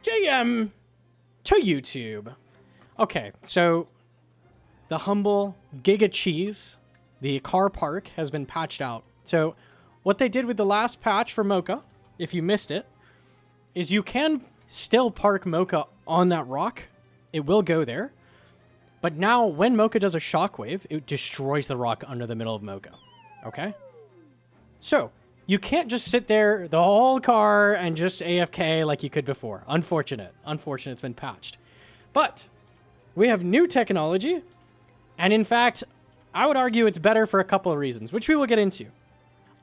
GM to YouTube. Okay, so the humble Giga Cheese, the car park, has been patched out. So what they did with the last patch for Mohka, if you missed it, is you can still park Mohka on that rock. It will go there. But now when Mohka does a shockwave, it destroys the rock under the middle of Mohka. Okay? So you can't just sit there the whole car and just AFK like you could before. Unfortunate. Unfortunate it's been patched. But we have new technology. And in fact, I would argue it's better for a couple of reasons, which we will get into.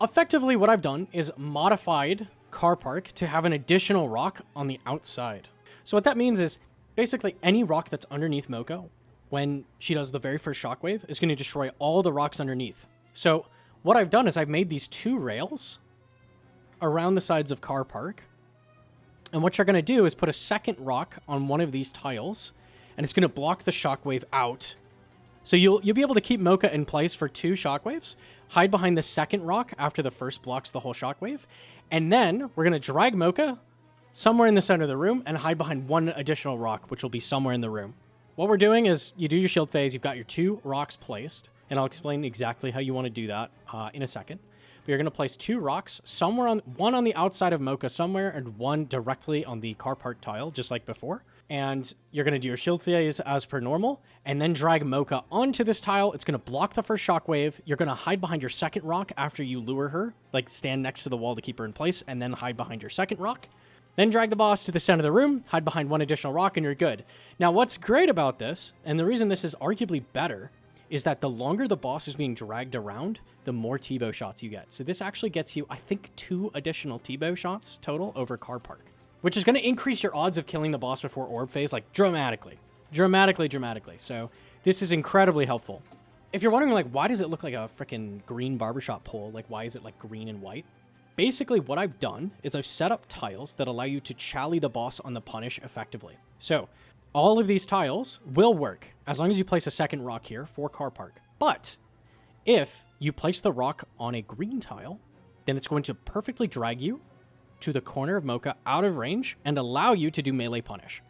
Effectively, what I've done is modified car park to have an additional rock on the outside. So what that means is basically any rock that's underneath Mohka, when she does the very first shockwave, is going to destroy all the rocks underneath. So what I've done is I've made these two rails around the sides of car park. And what you're going to do is put a second rock on one of these tiles, and it's going to block the shockwave out. So you'll be able to keep Mohka in place for two shockwaves, hide behind the second rock after the first blocks the whole shockwave, and then we're going to drag Mohka somewhere in the center of the room and hide behind one additional rock, which will be somewhere in the room. What we're doing is you do your shield phase, you've got your two rocks placed, and I'll explain exactly how you want to do that in a second. But you're going to place two rocks, one on the outside of Mohka somewhere, and one directly on the car park tile, just like before. And you're going to do your shield phase as per normal, and then drag Mohka onto this tile. It's going to block the first shockwave. You're going to hide behind your second rock after you lure her, like stand next to the wall to keep her in place, and then hide behind your second rock. Then drag the boss to the center of the room, hide behind one additional rock, and you're good. Now, what's great about this, and the reason this is arguably better, is that the longer the boss is being dragged around, the more Tbow shots you get. So this actually gets you, I think, 2 additional Tbow shots total over car park, which is going to increase your odds of killing the boss before orb phase, like, dramatically. Dramatically. So this is incredibly helpful. If you're wondering, like, why does it look like a freaking green barbershop pole? Like, why is it, like, green and white? Basically, what I've done is I've set up tiles that allow you to Chally the boss on the punish effectively. So all of these tiles will work as long as you place a second rock here for car park. But if you place the rock on a green tile, then it's going to perfectly drag you to the corner of Mohka out of range and allow you to do melee punish.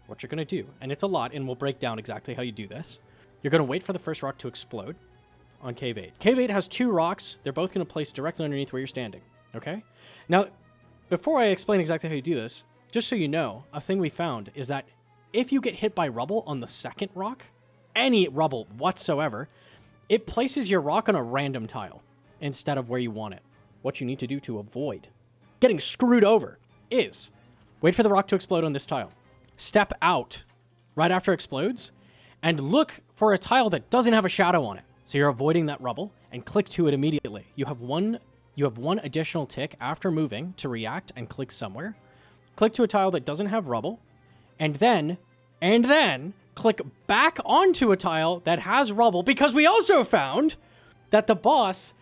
What you're going to do, and it's a lot, and we'll break down exactly how you do this. You're going to wait for the first rock to explode on Cave 8. Cave 8 has 2 rocks. They're both going to place directly underneath where you're standing. Okay? Now, before I explain exactly how you do this, just so you know, a thing we found is that if you get hit by rubble on the second rock, any rubble whatsoever, it places your rock on a random tile instead of where you want it. What you need to do to avoid getting screwed over is wait for the rock to explode on this tile. Step out right after it explodes and look for a tile that doesn't have a shadow on it. So you're avoiding that rubble and click to it immediately. You have one additional tick after moving to react and click somewhere. Click to a tile that doesn't have rubble, and then click back onto a tile that has rubble, because we also found that the boss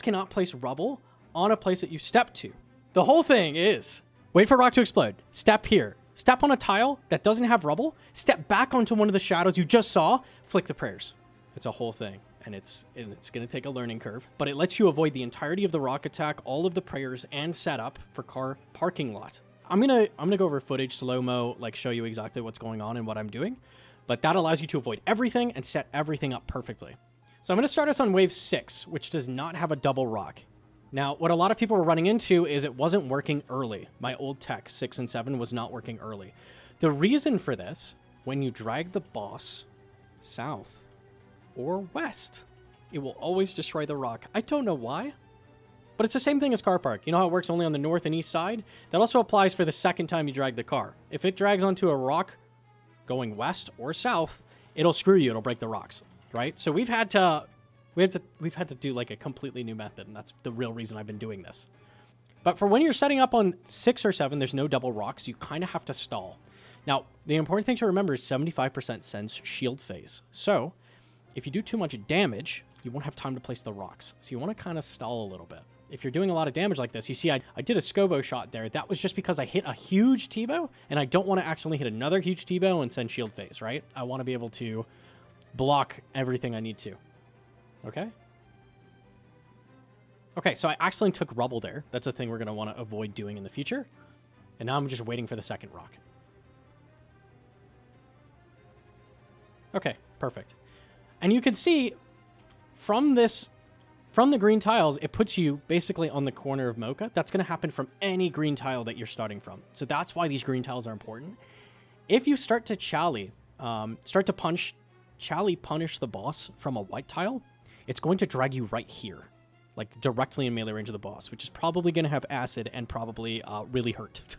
cannot place rubble on a place that you step to. The whole thing is wait for rock to explode, step here, step on a tile that doesn't have rubble, step back onto one of the shadows you just saw, flick the prayers. It's a whole thing. And it's going to take a learning curve, but it lets you avoid the entirety of the rock attack, all of the prayers, and setup for car parking lot. I'm gonna go over footage, slow-mo, like show you exactly what's going on and what I'm doing, but that allows you to avoid everything and set everything up perfectly. So I'm going to start us on wave 6, which does not have a double rock. Now, what a lot of people were running into is it wasn't working early. My old tech, 6 and 7, was not working early. The reason for this, when you drag the boss south or west, it will always destroy the rock. I don't know why, but it's the same thing as car park. You know how it works only on the north and east side? That also applies for the second time you drag the car. If it drags onto a rock going west or south, it'll screw you. It'll break the rocks, right? So we've had to do like a completely new method, and that's the real reason I've been doing this. But for when you're setting up on 6 or 7, there's no double rocks. You kind of have to stall. Now, the important thing to remember is 75% sends shield phase. So if you do too much damage, you won't have time to place the rocks. So you want to kind of stall a little bit. If you're doing a lot of damage like this, you see I did a Scobo shot there. That was just because I hit a huge Tbow, and I don't want to accidentally hit another huge Tbow and send shield phase, right? I want to be able to block everything I need to. Okay? Okay, so I accidentally took rubble there. That's a thing we're going to want to avoid doing in the future. And now I'm just waiting for the second rock. Okay, perfect. And you can see from the green tiles, it puts you basically on the corner of Mohka. That's going to happen from any green tile that you're starting from. So that's why these green tiles are important. If you start to Chally, Chally punish the boss from a white tile, it's going to drag you right here, like directly in melee range of the boss, which is probably going to have acid and probably really hurt.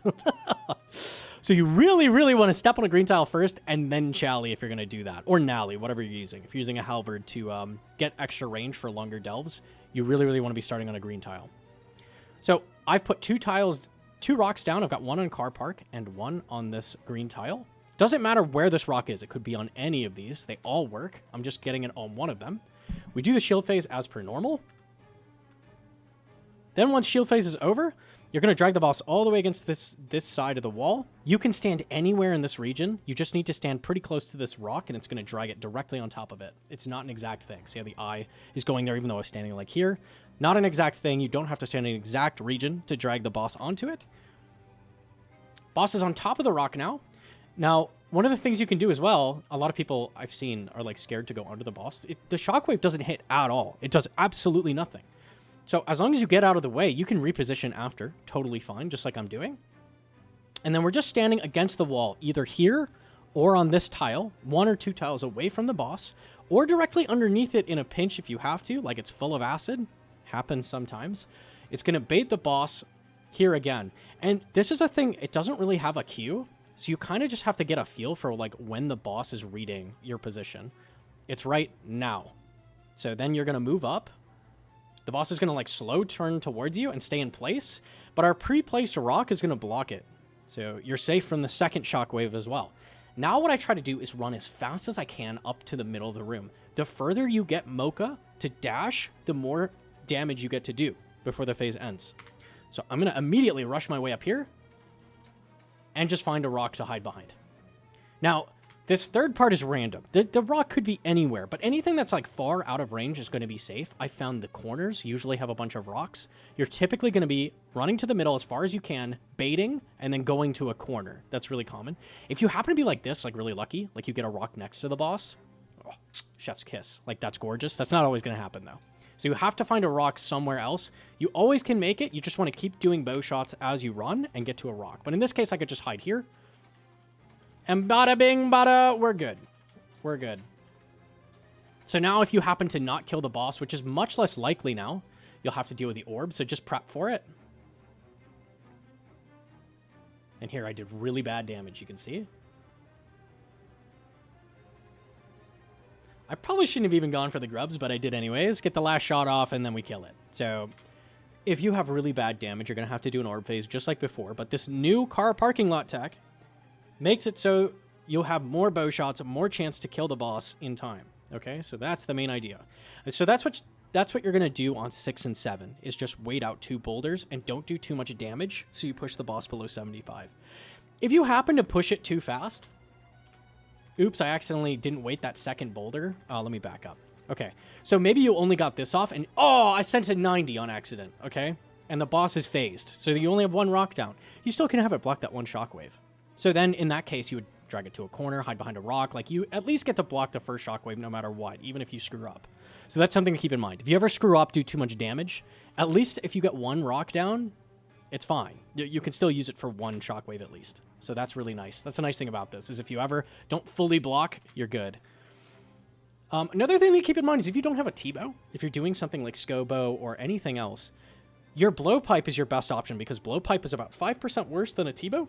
So you really, really want to step on a green tile first and then Chally if you're going to do that. Or Nally, whatever you're using. If you're using a halberd to get extra range for longer delves, you really, really want to be starting on a green tile. So I've put 2 rocks down. I've got one on car park and one on this green tile. Doesn't matter where this rock is. It could be on any of these. They all work. I'm just getting it on one of them. We do the shield phase as per normal. Then once shield phase is over, you're going to drag the boss all the way against this side of the wall. You can stand anywhere in this region. You just need to stand pretty close to this rock, and it's going to drag it directly on top of it. It's not an exact thing. See how the eye is going there, even though I was standing like here? Not an exact thing. You don't have to stand in an exact region to drag the boss onto it. Boss is on top of the rock now. Now, one of the things you can do as well, a lot of people I've seen are like scared to go under the boss. The shockwave doesn't hit at all. It does absolutely nothing. So as long as you get out of the way, you can reposition after. Totally fine, just like I'm doing. And then we're just standing against the wall, either here or on this tile, 1 or 2 tiles away from the boss, or directly underneath it in a pinch if you have to, like it's full of acid. Happens sometimes. It's going to bait the boss here again. And this is a thing, it doesn't really have a queue, so you kind of just have to get a feel for like when the boss is reading your position. It's right now. So then you're going to move up. The boss is going to like slow turn towards you and stay in place, but our pre-placed rock is going to block it. So you're safe from the second shockwave as well. Now what I try to do is run as fast as I can up to the middle of the room. The further you get Mohka to dash, the more damage you get to do before the phase ends. So I'm going to immediately rush my way up here and just find a rock to hide behind. Now, this third part is random. The rock could be anywhere, but anything that's like far out of range is going to be safe. I found the corners usually have a bunch of rocks. You're typically going to be running to the middle as far as you can, baiting, and then going to a corner. That's really common. If you happen to be like this, like really lucky, like you get a rock next to the boss, oh, chef's kiss. Like that's gorgeous. That's not always going to happen though. So you have to find a rock somewhere else. You always can make it. You just want to keep doing bow shots as you run and get to a rock. But in this case, I could just hide here. And bada bing, bada, we're good. We're good. So now if you happen to not kill the boss, which is much less likely now, you'll have to deal with the orb, so just prep for it. And here I did really bad damage, you can see. I probably shouldn't have even gone for the grubs, but I did anyways. Get the last shot off, and then we kill it. So if you have really bad damage, you're going to have to do an orb phase just like before. But this new car parking lot tech makes it so you'll have more bow shots, more chance to kill the boss in time. Okay, so that's the main idea. So that's what you're going to do on 6 and 7, is just wait out 2 boulders and don't do too much damage so you push the boss below 75. If you happen to push it too fast, oops, I accidentally didn't wait that second boulder. Let me back up. Okay, so maybe you only got this off and, oh, I sent a 90 on accident, okay? And the boss is phased, so you only have 1 rock down. You still can have it block that 1 shockwave. So then, in that case, you would drag it to a corner, hide behind a rock. Like, you at least get to block the first shockwave no matter what, even if you screw up. So that's something to keep in mind. If you ever screw up, do too much damage, at least if you get 1 rock down, it's fine. You can still use it for 1 shockwave at least. So that's really nice. That's a nice thing about this, is if you ever don't fully block, you're good. Another thing to keep in mind is if you don't have a Tbow, if you're doing something like Scobo or anything else, your blowpipe is your best option because blowpipe is about 5% worse than a Tbow.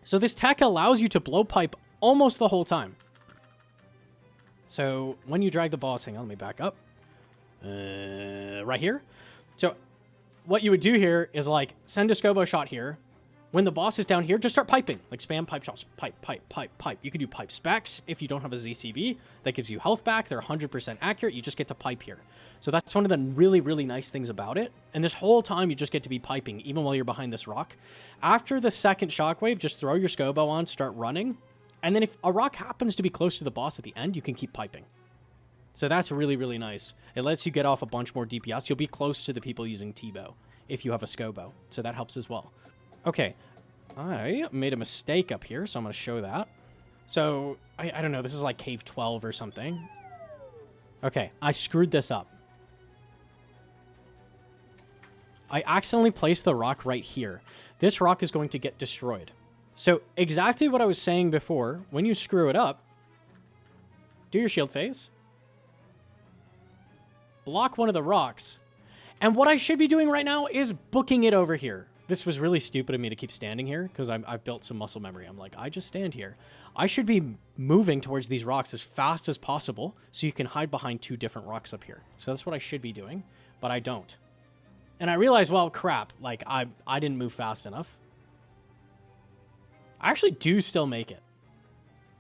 So this tech allows you to blowpipe almost the whole time. So when you drag the boss, hang on, let me back up. Right here. So what you would do here is like send a Scobo shot here. When the boss is down here, just start piping. Like spam pipe shots. Pipe, pipe, pipe, pipe. You can do pipe specs if you don't have a ZCB. That gives you health back. They're 100% accurate. You just get to pipe here. So that's one of the really, really nice things about it. And this whole time, you just get to be piping, even while you're behind this rock. After the second shockwave, just throw your Scobo on, start running. And then if a rock happens to be close to the boss at the end, you can keep piping. So that's really, really nice. It lets you get off a bunch more DPS. You'll be close to the people using Tbow if you have a Scobo. So that helps as well. Okay, I made a mistake up here, so I'm going to show that. So, I don't know, this is like cave 12 or something. Okay, I screwed this up. I accidentally placed the rock right here. This rock is going to get destroyed. So, exactly what I was saying before, when you screw it up, do your shield phase. Block one of the rocks. And what I should be doing right now is booking it over here. This was really stupid of me to keep standing here because I've built some muscle memory. I'm like, I just stand here. I should be moving towards these rocks as fast as possible so you can hide behind 2 different rocks up here. So that's what I should be doing, but I don't. And I realized, well, crap, like I didn't move fast enough. I actually do still make it.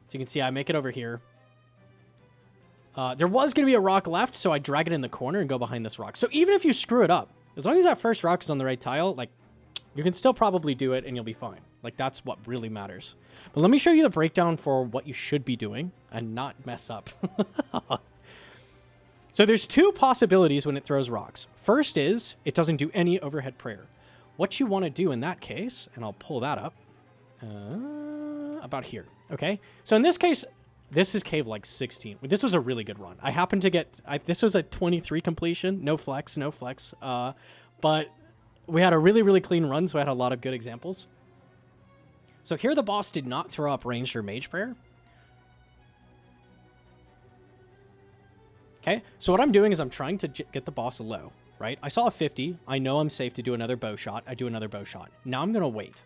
So you can see I make it over here. There was going to be a rock left, so I drag it in the corner and go behind this rock. So even if you screw it up, as long as that first rock is on the right tile, like, you can still probably do it and you'll be fine. Like, that's what really matters. But let me show you the breakdown for what you should be doing and not mess up. So there's 2 possibilities when it throws rocks. First is, it doesn't do any overhead prayer. What you want to do in that case, and I'll pull that up, about here, okay? So in this case, this is cave like 16. This was a really good run. I happened to get, this was a 23 completion, no flex, but we had a really, really clean run, so I had a lot of good examples. So here the boss did not throw up ranged or mage prayer. Okay, so what I'm doing is I'm trying to get the boss low, right? I saw a 50. I know I'm safe to do another bow shot. I do another bow shot. Now I'm going to wait.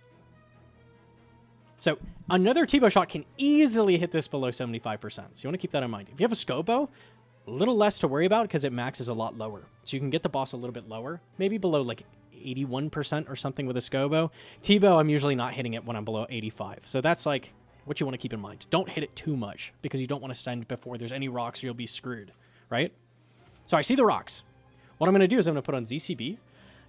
So another Tbow shot can easily hit this below 75%. So you want to keep that in mind. If you have a scope bow, a little less to worry about because it maxes a lot lower. So you can get the boss a little bit lower, maybe below like 81% or something with a scope bow. Tbow, I'm usually not hitting it when I'm below 85. So that's like what you want to keep in mind. Don't hit it too much because you don't want to send before there's any rocks or you'll be screwed, right? So I see the rocks. What I'm going to do is I'm going to put on ZCB.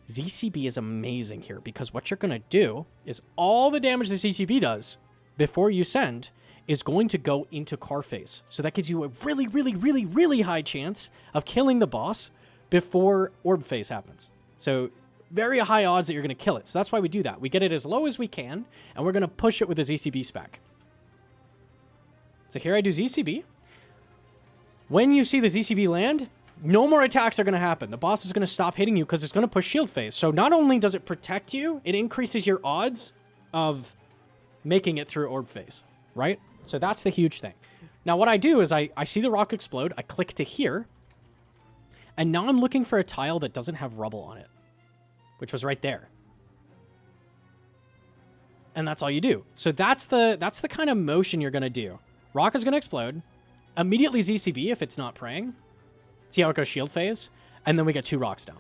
ZCB is amazing here because what you're going to do is all the damage the ZCB does before you send is going to go into car phase. So that gives you a really, really, really, really high chance of killing the boss before orb phase happens. So very high odds that you're going to kill it. So that's why we do that. We get it as low as we can, and we're going to push it with a ZCB spec. So here I do ZCB. When you see the ZCB land, no more attacks are going to happen. The boss is going to stop hitting you because it's going to push shield phase. So not only does it protect you, it increases your odds of making it through orb phase, right? So that's the huge thing. Now what I do is I see the rock explode, I click to here, and now I'm looking for a tile that doesn't have rubble on it, which was right there. And that's all you do. So that's the kind of motion you're going to do. Rock is going to explode, immediately ZCB if it's not praying. See how it goes shield phase? And then we get 2 rocks down.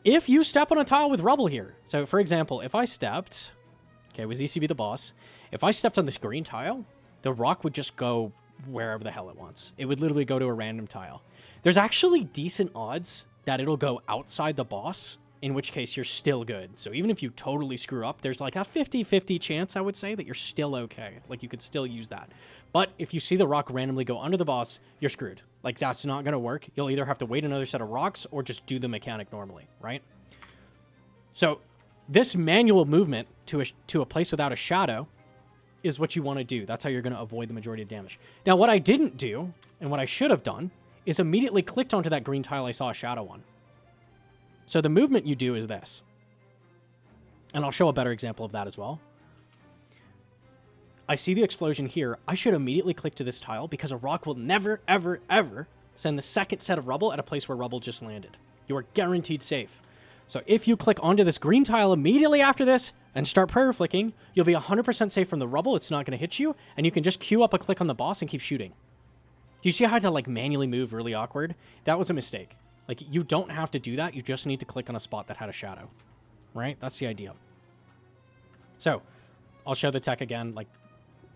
If you step on a tile with rubble here, so for example, if I stepped, okay, with ZCB the boss, if I stepped on this green tile, the rock would just go wherever the hell it wants. It would literally go to a random tile. There's actually decent odds that it'll go outside the boss, in which case you're still good. So even if you totally screw up, there's like a 50-50 chance, I would say, that you're still okay. Like, you could still use that. But if you see the rock randomly go under the boss, you're screwed. Like, that's not going to work. You'll either have to wait another set of rocks or just do the mechanic normally, right? So this manual movement to a place without a shadow is what you want to do. That's how you're going to avoid the majority of damage. Now, what I didn't do, and what I should have done, is immediately clicked onto that green tile I saw a shadow on. So the movement you do is this. And I'll show a better example of that as well. I see the explosion here. I should immediately click to this tile because a rock will never, ever, ever send the second set of rubble at a place where rubble just landed. You are guaranteed safe. So if you click onto this green tile immediately after this and start prayer flicking, you'll be 100% safe from the rubble. It's not going to hit you. And you can just queue up a click on the boss and keep shooting. Do you see how I had to like manually move really awkward? That was a mistake. Like, you don't have to do that. You just need to click on a spot that had a shadow, right? That's the idea. So I'll show the tech again, like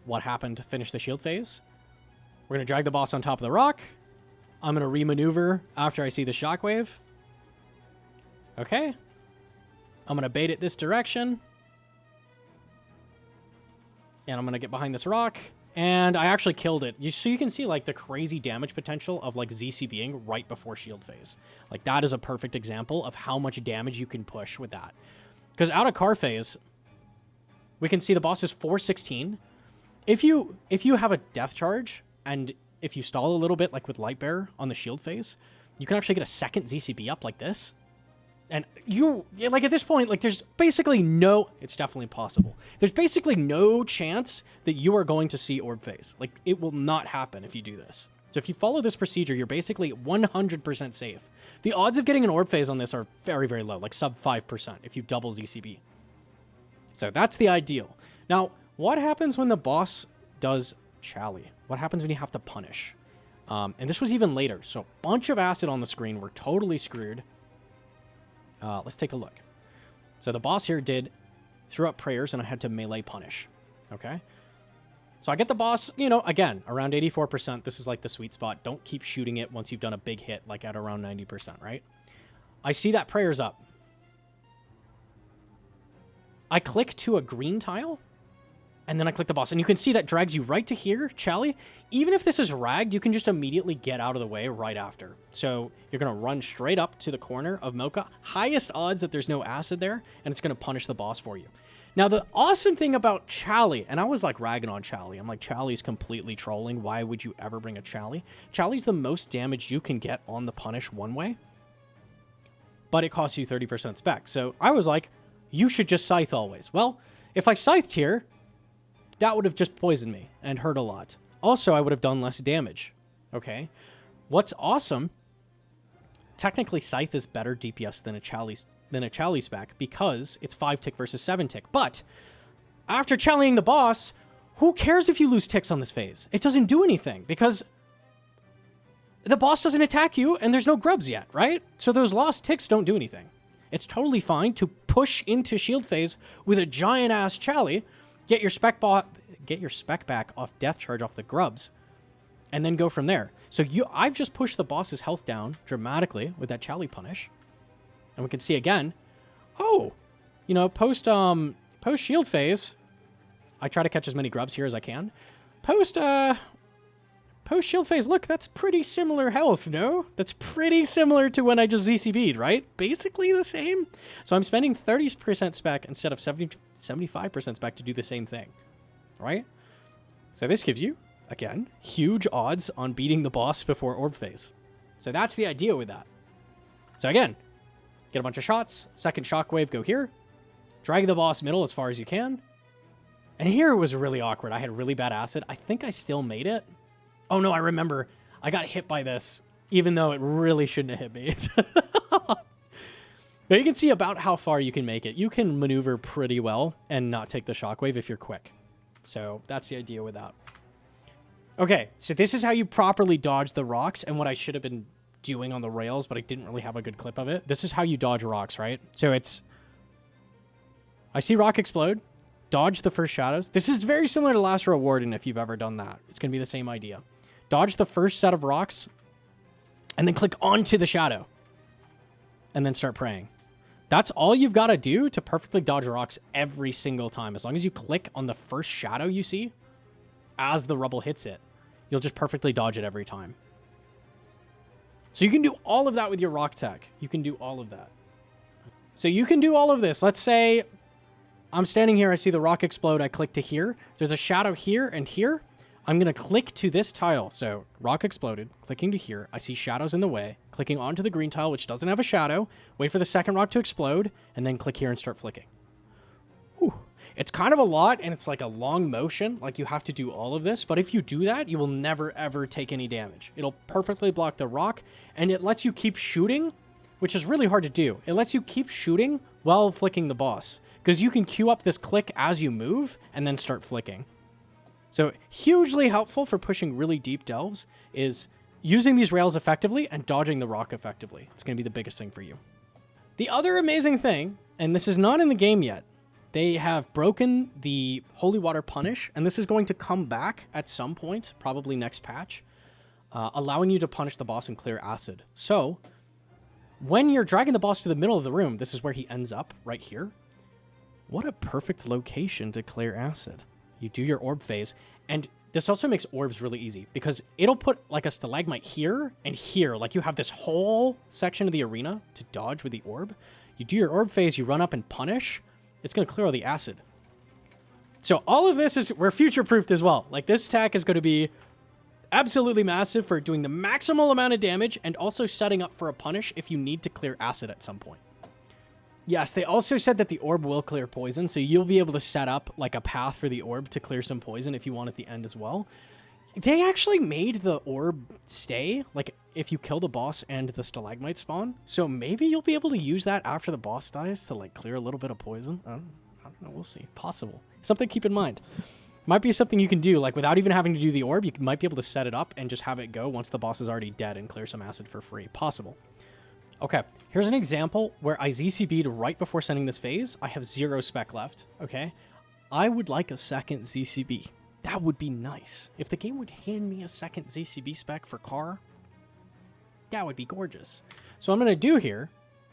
what happened to finish the shield phase. We're going to drag the boss on top of the rock. I'm going to remaneuver after I see the shockwave. Okay. I'm going to bait it this direction. And I'm going to get behind this rock. And I actually killed it. So you can see like the crazy damage potential of like ZCBing right before shield phase. Like, that is a perfect example of how much damage you can push with that. Because out of car phase, we can see the boss is 416. if you have a death charge, and if you stall a little bit, like with Lightbearer on the shield phase, you can actually get a second ZCB up like this. And like at this point, like there's basically it's definitely possible. There's basically no chance that you are going to see orb phase. Like it will not happen if you do this. So if you follow this procedure, you're basically 100% safe. The odds of getting an orb phase on this are very, very low, like sub 5% if you double ZCB. So that's the ideal. Now, what happens when the boss does Chally? What happens when you have to punish? And this was even later. So a bunch of acid on the screen. We're totally screwed. Let's take a look. So the boss here threw up prayers, and I had to melee punish. Okay? So I get the boss, again, around 84%. This is like the sweet spot. Don't keep shooting it once you've done a big hit, like at around 90%, right? I see that prayer's up. I click to a green tile, and then I click the boss. And you can see that drags you right to here, Chally. Even if this is ragged, you can just immediately get out of the way right after. So you're going to run straight up to the corner of Mohka. Highest odds that there's no acid there, and it's going to punish the boss for you. Now, the awesome thing about Chally, and I was like ragging on Chally. I'm like, Chally's completely trolling. Why would you ever bring a Chally? Chally's the most damage you can get on the punish one way, but it costs you 30% spec. So I was like, you should just scythe always. Well, if I scythed here, that would have just poisoned me and hurt a lot. Also, I would have done less damage. Okay? What's awesome, technically Scythe is better DPS than a Chally spec because it's 5 tick versus 7 tick. But after Challying the boss, who cares if you lose ticks on this phase? It doesn't do anything because the boss doesn't attack you and there's no grubs yet, right? So those lost ticks don't do anything. It's totally fine to push into shield phase with a giant-ass Chally, get your spec back off death charge off the grubs, and then go from there. So I've just pushed the boss's health down dramatically with that Chally punish. And we can see again, post shield phase, I try to catch as many grubs here as I can. Post shield phase, look, that's pretty similar health, no? That's pretty similar to when I just ZCB'd, right? Basically the same. So I'm spending 30% spec instead of 75% spec to do the same thing, right? So this gives you, again, huge odds on beating the boss before orb phase. So that's the idea with that. So again, get a bunch of shots, second shockwave, go here, drag the boss middle as far as you can. And here it was really awkward. I had really bad acid. I think I still made it. Oh no, I remember. I got hit by this, even though it really shouldn't have hit me. But you can see about how far you can make it. You can maneuver pretty well and not take the shockwave if you're quick. So that's the idea with that. Okay, so this is how you properly dodge the rocks and what I should have been doing on the rails, but I didn't really have a good clip of it. This is how you dodge rocks, right? So I see rock explode, dodge the first shadows. This is very similar to Last Reward, and if you've ever done that, it's going to be the same idea. Dodge the first set of rocks, and then click onto the shadow, and then start praying. That's all you've got to do to perfectly dodge rocks every single time. As long as you click on the first shadow you see, as the rubble hits it, you'll just perfectly dodge it every time. So you can do all of that with your rock tech. You can do all of that. So you can do all of this. Let's say I'm standing here, I see the rock explode, I click to here. There's a shadow here and here. I'm going to click to this tile. So rock exploded, clicking to here. I see shadows in the way, clicking onto the green tile, which doesn't have a shadow. Wait for the second rock to explode, and then click here and start flicking. Whew. It's kind of a lot, and it's like a long motion. Like you have to do all of this, but if you do that, you will never, ever take any damage. It'll perfectly block the rock, and it lets you keep shooting, which is really hard to do. It lets you keep shooting while flicking the boss, because you can queue up this click as you move, and then start flicking. So hugely helpful for pushing really deep delves is using these rails effectively and dodging the rock effectively. It's going to be the biggest thing for you. The other amazing thing, and this is not in the game yet, they have broken the Holy Water Punish, and this is going to come back at some point, probably next patch, allowing you to punish the boss and clear acid. So when you're dragging the boss to the middle of the room, this is where he ends up, right here. What a perfect location to clear acid. You do your orb phase, and this also makes orbs really easy because it'll put like a stalagmite here and here. Like you have this whole section of the arena to dodge with the orb. You do your orb phase, you run up and punish. It's going to clear all the acid. So all of this we're future-proofed as well. Like, this attack is going to be absolutely massive for doing the maximal amount of damage and also setting up for a punish if you need to clear acid at some point. Yes, they also said that the orb will clear poison, so you'll be able to set up like a path for the orb to clear some poison if you want at the end as well. They actually made the orb stay, like, if you kill the boss and the stalagmite spawn. So maybe you'll be able to use that after the boss dies to, like, clear a little bit of poison. I don't know. We'll see. Possible. Something to keep in mind. Might be something you can do, like, without even having to do the orb. You might be able to set it up and just have it go once the boss is already dead and clear some acid for free. Possible. Okay, here's an example where I ZCB'd right before sending this phase. I have 0 spec left, okay? I would like a second ZCB. That would be nice. If the game would hand me a second ZCB spec for car, that would be gorgeous. So what I'm going to do here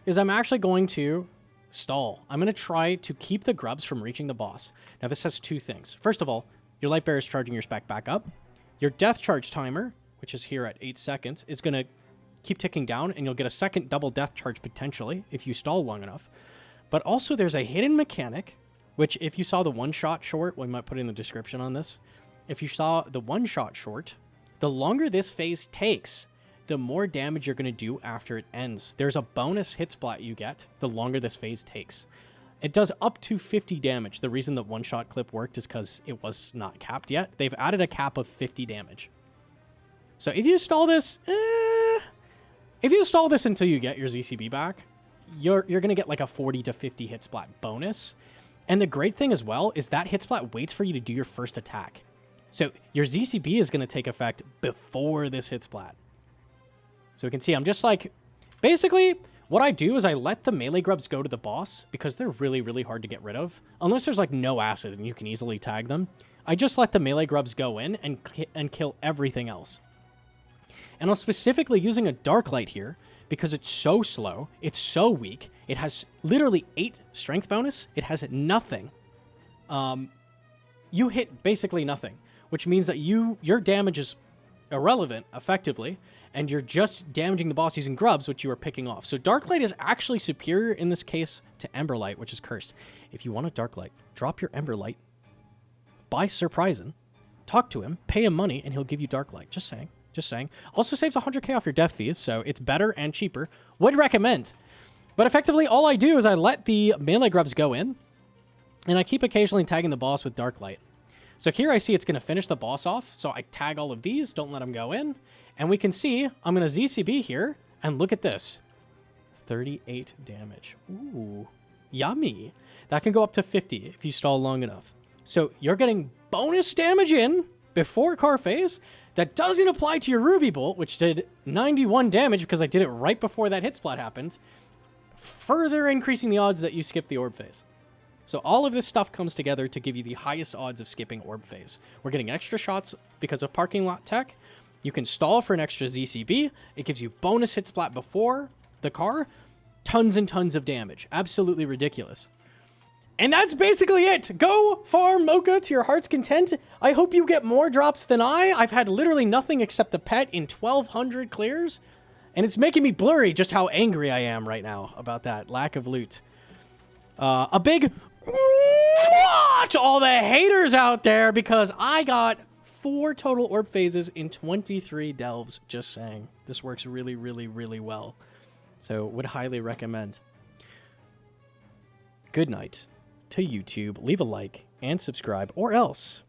is I'm actually going to stall. I'm going to try to keep the grubs from reaching the boss. Now, this has 2 things. First of all, your light bearer is charging your spec back up. Your death charge timer, which is here at 8 seconds, is going to keep ticking down, and you'll get a second double death charge potentially if you stall long enough. But also, there's a hidden mechanic, which if you saw the one-shot short, we might put in the description on this. If you saw the one-shot short, the longer this phase takes, the more damage you're going to do after it ends. There's a bonus hit splat you get the longer this phase takes. It does up to 50 damage. The reason the one-shot clip worked is because it was not capped yet. They've added a cap of 50 damage. So if you stall this, until you get your ZCB back, you're going to get like a 40 to 50 hit splat bonus. And the great thing as well is that hit splat waits for you to do your first attack. So your ZCB is going to take effect before this hit splat. So we can see I'm just like, basically what I do is I let the melee grubs go to the boss because they're really, really hard to get rid of. Unless there's like no acid and you can easily tag them. I just let the melee grubs go in and kill everything else. And I'm specifically using a dark light here because it's so slow, it's so weak. It has literally 8 strength bonus. It has nothing. You hit basically nothing, which means that your damage is irrelevant, effectively, and you're just damaging the boss using grubs, which you are picking off. So dark light is actually superior in this case to ember light, which is cursed. If you want a dark light, drop your ember light, buy Surprisin', talk to him, pay him money, and he'll give you dark light. Just saying. Just saying. Also saves 100k off your death fees, so it's better and cheaper. Would recommend. But effectively, all I do is I let the melee grubs go in, and I keep occasionally tagging the boss with dark light. So here I see it's going to finish the boss off, so I tag all of these, don't let them go in, and we can see I'm going to ZCB here, and look at this. 38 damage. Ooh, yummy. That can go up to 50 if you stall long enough. So you're getting bonus damage in before car phase. That doesn't apply to your Ruby Bolt, which did 91 damage because I did it right before that hit splat happened, further increasing the odds that you skip the orb phase. So all of this stuff comes together to give you the highest odds of skipping orb phase. We're getting extra shots because of parking lot tech. You can stall for an extra ZCB. It gives you bonus hit splat before the car. Tons and tons of damage. Absolutely ridiculous. And that's basically it. Go farm Mohka to your heart's content. I hope you get more drops than I've had literally nothing except the pet in 1,200 clears. And it's making me blurry just how angry I am right now about that lack of loot. A big to all the haters out there because I got 4 total orb phases in 23 delves. Just saying. This works really, really, really well. So would highly recommend. Good night to YouTube. Leave a like and subscribe, or else